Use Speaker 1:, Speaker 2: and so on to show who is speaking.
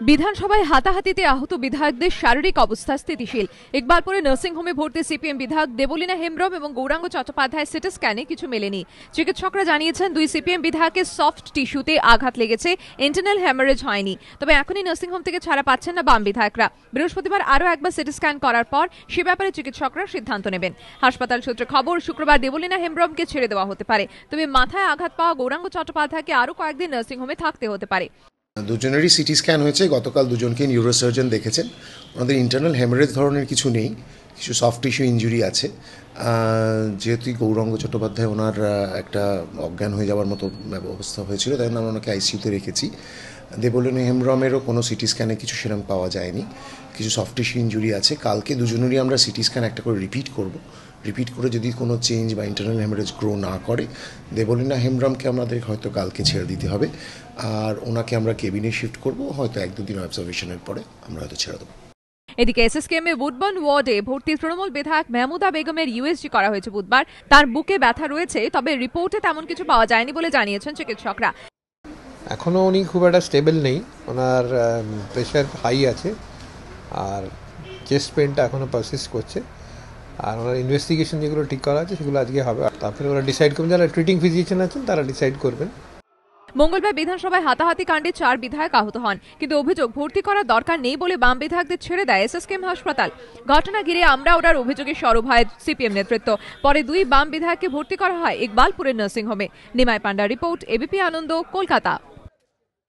Speaker 1: বিধানসভায় হাতাহাতিতে আহত বিধায়কদের শারীরিক অবস্থা স্থিতিশীল। ইকবালপুরে নার্সিংহোমে ভর্তি সিপিএম বিধায়ক দেবলীনা হেমব্রম এবং গৌরাঙ্গ চট্টোপাধ্যায় সিটি স্ক্যানে কিছু মেলেনি। চিকিৎসকরা জানিয়েছেন দুই সিপিএম বিধায়কের সফট টিস্যুতে আঘাত লেগেছে, ইন্টারনাল হ্যামারেজ হয়নি। তবে এখনই নার্সিংহোম থেকে ছাড়া পাচ্ছেন না বাম বিধায়করা। বৃহস্পতিবার আরও একবার সিটি স্ক্যান করার পর সে ব্যাপারে চিকিৎসকরা সিদ্ধান্ত নেবেন। হাসপাতাল সূত্রে খবর, শুক্রবার দেবলীনা হেমব্রমকে ছেড়ে দেওয়া হতে পারে। তবে মাথায় আঘাত পাওয়া গৌরাঙ্গ চট্টোপাধ্যায়কে আরও কয়েকদিন নার্সিংহোমে থাকতে হতে পারে।
Speaker 2: দুজনেরই সিটি স্ক্যান হয়েছে। গতকাল দুজনকে নিউরোসার্জন দেখেছেন। ওনাদের ইন্টারনাল হ্যামারেজ ধরনের কিছু নেই, কিছু সফট টিস্যু ইঞ্জুরি আছে। যেহেতু গৌরাঙ্গ চট্টোপাধ্যায় ওনার একটা অজ্ঞান হয়ে যাওয়ার মতো অবস্থা হয়েছিল, তাই আমরা ওনাকে আইসিইউতে রেখেছি। দেবলীনা হেমব্রমেরও কোনো সিটি স্ক্যানে কিছু সেরকম পাওয়া যায়নি, কিছু সফট টিস্যু ইঞ্জুরি আছে। কালকে দুজনেরই আমরা সিটি স্ক্যান একটা করে রিপিট করে যদি কোনো চেঞ্জ বা ইন্টারনাল হ্যামারেজ গ্রো না করে, দেবলীনা হেমব্রমকে আমাদের হয়তো কালকে ছেড়ে দিতে হবে। আর ওনাকে আমরা কেবিনে শিফট করব, হয়তো 1-2 দিন অবজারভেশনের পরে আমরা হয়তো ছেড়ে দেবো।
Speaker 1: এদিকে এসএসকেএম এর উডবার্ন ওয়ার্ডে ভর্তি তৃণমূল বিধায়ক মেহমুদা বেগমের ইউএসজি করা হয়েছে বুধবার। তার বুকে ব্যথা রয়েছে, তবে রিপোর্টে তেমন কিছু পাওয়া যায়নি বলে জানিয়েছেন চিকিৎসকরা।
Speaker 3: এখনও উনি খুব একটা স্টেবল নেই, ওনার প্রেশার হাই আছে আর চেস্ট পেনটা এখনও পারসিস্ট করছে। আর ওনার ইনভেস্টিগেশন যেগুলো ঠিক করা আছে সেগুলো আজকে হবে। তারপরে ওরা ডিসাইড করবেন, যারা ট্রিটিং ফিজিশিয়ান আছেন তারা ডিসাইড করবেন।
Speaker 1: মঙ্গলবার বিধানসভায় হাতাহাতি কাণ্ডে 4 বিধায়ক আহত হন, কিন্তু অভিযোগ ভর্তি করার দরকার নেই বলে বাম বিধায়কদের ছেড়ে দেয় এসএসকেএম হাসপাতাল। ঘটনা ঘিরে আমরা ওরার অভিযোগে সরব হয় সিপিএম নেতৃত্ব। পরে 2 বাম বিধায়ককে ভর্তি করা হয় ইকবালপুরের নার্সিংহোমে। নিমাই পান্ডা রিপোর্ট, এবিপি আনন্দ, কলকাতা।